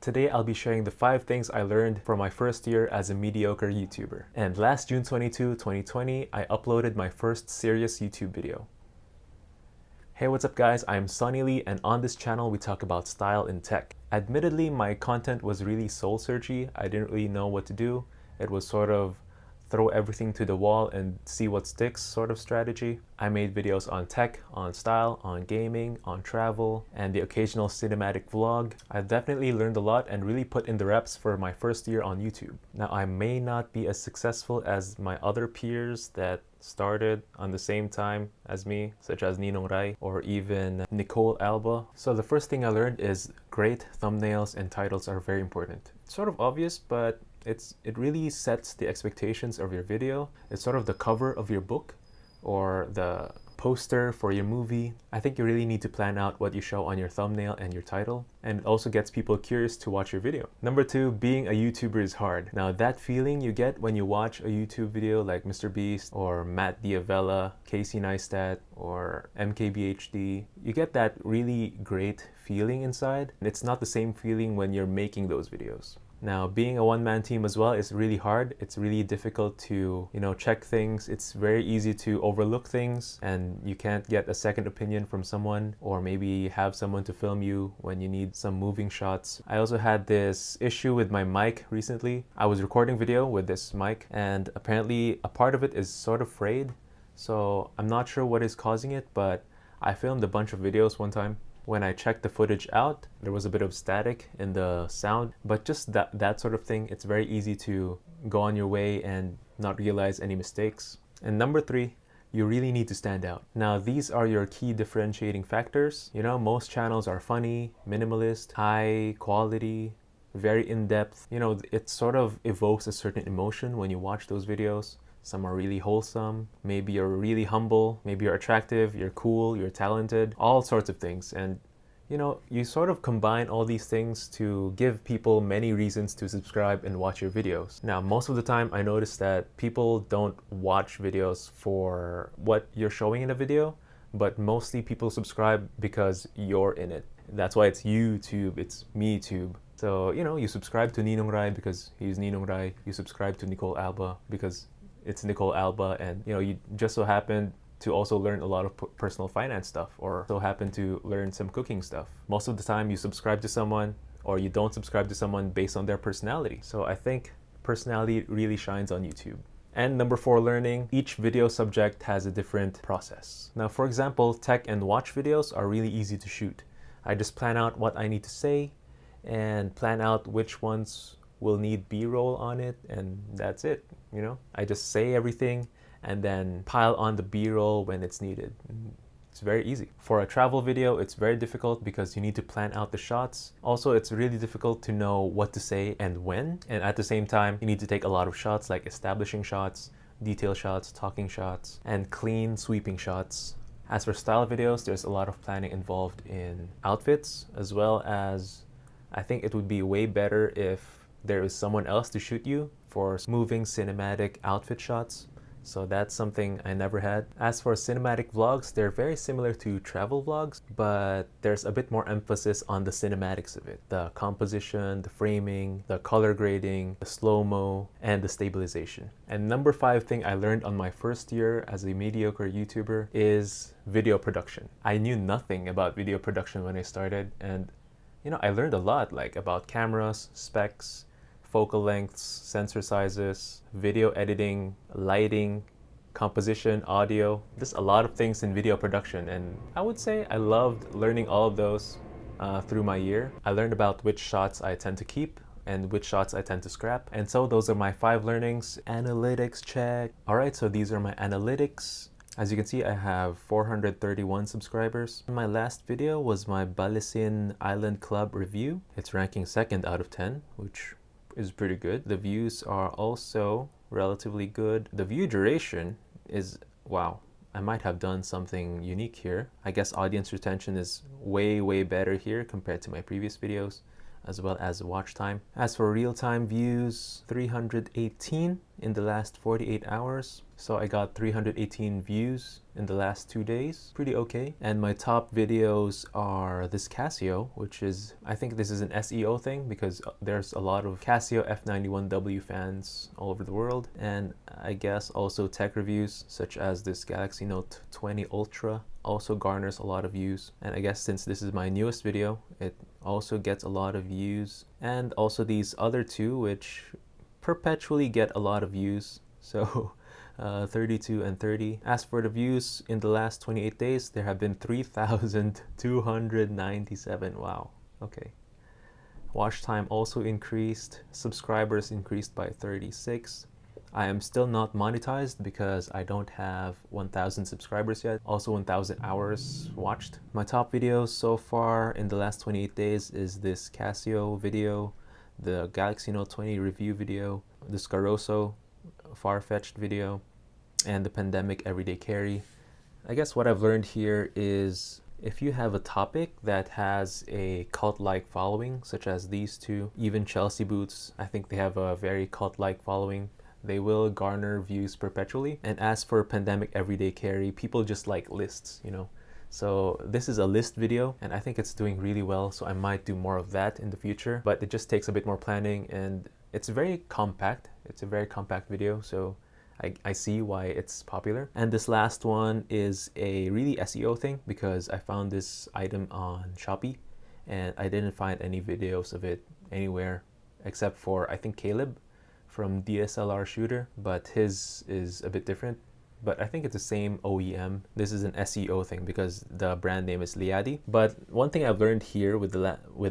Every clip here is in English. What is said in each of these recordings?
Today I'll be sharing the 5 things I learned from my first year as a mediocre YouTuber. And last June 22, 2020, I uploaded my first serious YouTube video. Hey, what's up guys? I'm Sonny Lee, and on this channel we talk about style in tech. Admittedly, my content was really soul-searchy. I didn't really know what to do. It was sort of throw everything to the wall and see what sticks sort of strategy. I made videos on tech, on style, on gaming, on travel, and the occasional cinematic vlog. I definitely learned a lot and really put in the reps for my first year on YouTube. Now, I may not be as successful as my other peers that started on the same time as me, such as Ninong Rai or even Nicole Alba. So the first thing I learned is great thumbnails and titles are very important. It's sort of obvious, but it really sets the expectations of your video. It's sort of the cover of your book or the poster for your movie. I think you really need to plan out what you show on your thumbnail and your title, and it also gets people curious to watch your video. Number 2, being a YouTuber is hard. Now, that feeling you get when you watch a YouTube video like Mr. Beast or Matt Diavella, Casey Neistat, or MKBHD, you get that really great feeling inside. And it's not the same feeling when you're making those videos. Now, being a one-man team as well is really hard. It's really difficult to, check things. It's very easy to overlook things and you can't get a second opinion from someone, or maybe have someone to film you when you need some moving shots. I also had this issue with my mic recently. I was recording video with this mic and apparently a part of it is sort of frayed. So I'm not sure what is causing it, but I filmed a bunch of videos one time. When I checked the footage out, there was a bit of static in the sound, but just that sort of thing, it's very easy to go on your way and not realize any mistakes. And number 3, you really need to stand out. Now, these are your key differentiating factors. Most channels are funny, minimalist, high quality, very in-depth. It sort of evokes a certain emotion when you watch those videos. Some are really wholesome, maybe you're really humble, maybe you're attractive, you're cool, you're talented, all sorts of things. And you sort of combine all these things to give people many reasons to subscribe and watch your videos. Now, most of the time I notice that people don't watch videos for what you're showing in a video, but mostly people subscribe because you're in it. That's why it's YouTube, it's MeTube. So, you subscribe to Ninong Rai because he's Ninong Rai, you subscribe to Nicole Alba because it's Nicole Alba, and you just so happen to also learn a lot of personal finance stuff, or so happen to learn some cooking stuff. Most of the time you subscribe to someone or you don't subscribe to someone based on their personality. So I think personality really shines on YouTube. And number 4, learning. Each video subject has a different process. Now, for example, tech and watch videos are really easy to shoot. I just plan out what I need to say and plan out which ones will need B-roll on it, and that's it. I just say everything and then pile on the B-roll when it's needed. It's very easy. For a travel video, it's very difficult because you need to plan out the shots. Also, it's really difficult to know what to say and when, and at the same time you need to take a lot of shots, like establishing shots, detail shots, talking shots, and clean sweeping shots. As for style videos, there's a lot of planning involved in outfits, as well as I think it would be way better if there is someone else to shoot you for moving cinematic outfit shots. So that's something I never had. As for cinematic vlogs, they're very similar to travel vlogs, but there's a bit more emphasis on the cinematics of it. The composition, the framing, the color grading, the slow-mo, and the stabilization. And number 5 thing I learned on my first year as a mediocre YouTuber is video production. I knew nothing about video production when I started, and I learned a lot, like about cameras, specs, focal lengths, sensor sizes, video editing, lighting, composition, audio. Just a lot of things in video production, and I would say I loved learning all of those through my year. I learned about which shots I tend to keep and which shots I tend to scrap. And so those are my 5 learnings. Analytics check. Alright, so these are my analytics. As you can see, I have 431 subscribers. My last video was my Balisin Island Club review. It's ranking 2nd out of 10, which is pretty good. The views are also relatively good. The view duration is, wow, I might have done something unique here. I guess audience retention is way better here compared to my previous videos, as well as watch time. As for real-time views, 318 in the last 48 hours. So I got 318 views in the last 2 days. Pretty okay. And my top videos are this Casio, which is, I think this is an SEO thing because there's a lot of Casio F91W fans all over the world. And I guess also tech reviews such as this Galaxy Note 20 Ultra also garners a lot of views. And I guess since this is my newest video, it also gets a lot of views. And also these other two, which perpetually get a lot of views. So 32 and 30. As for the views in the last 28 days, there have been 3,297. Wow. Okay. Watch time also increased. Subscribers increased by 36. I am still not monetized because I don't have 1,000 subscribers yet. Also 1,000 hours watched. My top videos so far in the last 28 days is this Casio video, the Galaxy Note 20 review video, the Scaroso far-fetched video, and the pandemic everyday carry. I guess what I've learned here is if you have a topic that has a cult-like following, such as these two, even Chelsea boots, I think they have a very cult-like following. They will garner views perpetually. And as for pandemic everyday carry, people just like lists, you know. So this is a list video and I think it's doing really well, so I might do more of that in the future, but it just takes a bit more planning and it's very compact. It's a very compact video, so I see why it's popular. And this last one is a really SEO thing because I found this item on Shopee and I didn't find any videos of it anywhere except for I think Caleb from DSLR Shooter, but his is a bit different. But I think it's the same OEM. This is an SEO thing because the brand name is Liadi. But one thing I've learned here with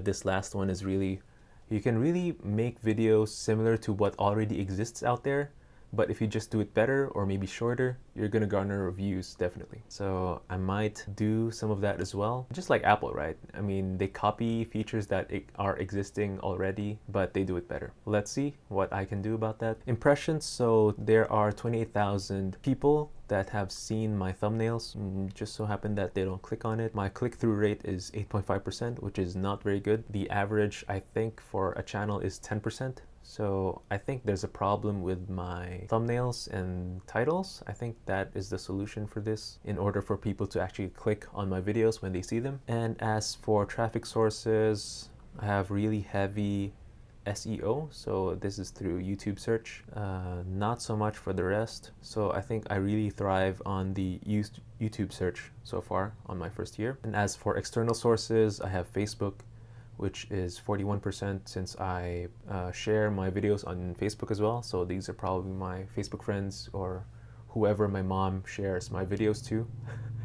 this last one is really, you can really make videos similar to what already exists out there. But if you just do it better or maybe shorter, you're gonna garner reviews, definitely. So I might do some of that as well. Just like Apple, right? I mean, they copy features that are existing already, but they do it better. Let's see what I can do about that. Impressions, so there are 28,000 people that have seen my thumbnails. Just so happened that they don't click on it. My click-through rate is 8.5%, which is not very good. The average, I think, for a channel is 10%. So I think there's a problem with my thumbnails and titles. I think that is the solution for this in order for people to actually click on my videos when they see them. And as for traffic sources, I have really heavy SEO, so this is through YouTube search, not so much for the rest. So I think I really thrive on the YouTube search so far on my first year. And as for external sources, I have Facebook, which is 41% since I share my videos on Facebook as well. So these are probably my Facebook friends or whoever my mom shares my videos to.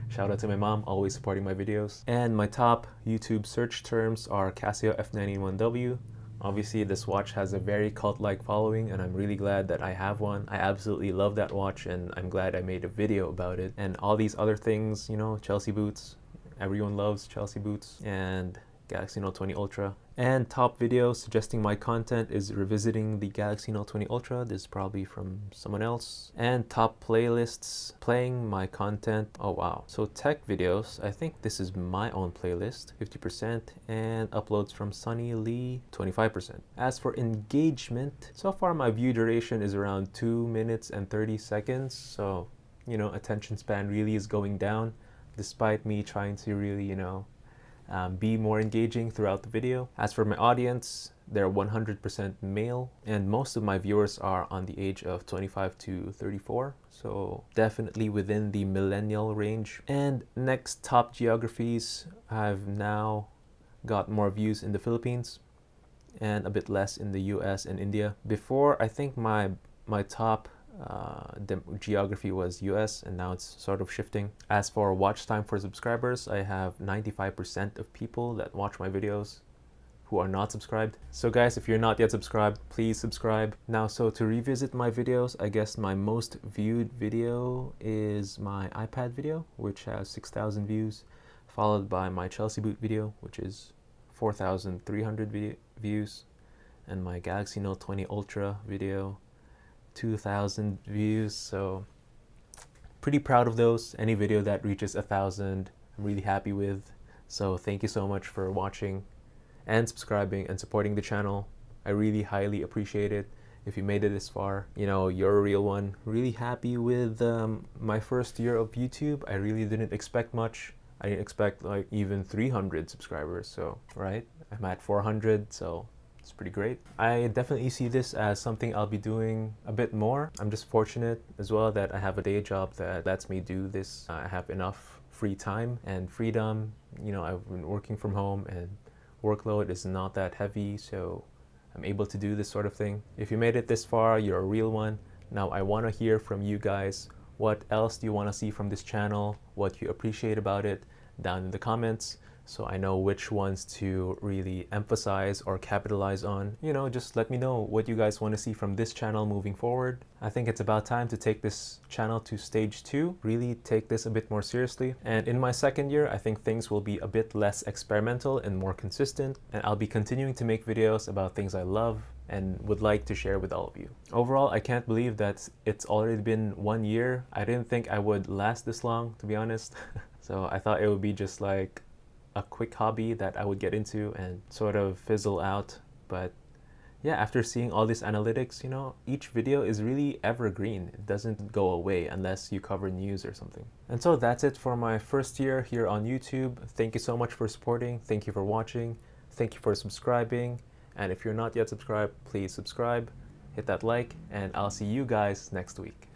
Shout out to my mom, always supporting my videos. And my top YouTube search terms are Casio F91W. Obviously, this watch has a very cult-like following and I'm really glad that I have one. I absolutely love that watch and I'm glad I made a video about it. And all these other things, you know, Chelsea boots. Everyone loves Chelsea boots. And Galaxy Note 20 Ultra. And top video suggesting my content is revisiting the Galaxy Note 20 Ultra. This is probably from someone else. And top playlists playing my content. Oh wow. So tech videos, I think this is my own playlist, 50%, and uploads from Sunny Lee, 25%. As for engagement, so far my view duration is around 2 minutes and 30 seconds. So, you know, attention span really is going down despite me trying to really, you know, be more engaging throughout the video. As for my audience, they're 100% male and most of my viewers are on the age of 25 to 34, so definitely within the millennial range. And next, top geographies, I've now got more views in the Philippines and a bit less in the US and India. Before, I think my top the geography was US and now it's sort of shifting. As for watch time for subscribers, I have 95% of people that watch my videos who are not subscribed. So guys, if you're not yet subscribed, please subscribe. Now, so to revisit my videos, I guess my most viewed video is my iPad video, which has 6,000 views, followed by my Chelsea boot video, which is 4,300 views, and my Galaxy Note 20 Ultra video, 2,000 views. So pretty proud of those. Any video that reaches 1,000 I'm really happy with. So thank you so much for watching and subscribing and supporting the channel. I really highly appreciate it. If you made it this far, you know, you're a real one. Really happy with my first year of YouTube. I really didn't expect much. I didn't expect like even 300 subscribers, so, right? I'm at 400, so it's pretty great. I definitely see this as something I'll be doing a bit more. I'm just fortunate as well that I have a day job that lets me do this. I have enough free time and freedom. You know, I've been working from home and workload is not that heavy, so I'm able to do this sort of thing. If you made it this far, you're a real one. Now I want to hear from you guys. What else do you want to see from this channel? What you appreciate about it? Down in the comments, so I know which ones to really emphasize or capitalize on. You know, just let me know what you guys want to see from this channel moving forward. I think it's about time to take this channel to stage 2, really take this a bit more seriously. And in my second year, I think things will be a bit less experimental and more consistent, and I'll be continuing to make videos about things I love and would like to share with all of you. Overall, I can't believe that it's already been 1 year. I didn't think I would last this long, to be honest. So I thought it would be just like a quick hobby that I would get into and sort of fizzle out. But yeah, after seeing all these analytics, you know, each video is really evergreen. It doesn't go away unless you cover news or something. And so that's it for my first year here on YouTube. Thank you so much for supporting. Thank you for watching. Thank you for subscribing. And if you're not yet subscribed, please subscribe, hit that like, and I'll see you guys next week.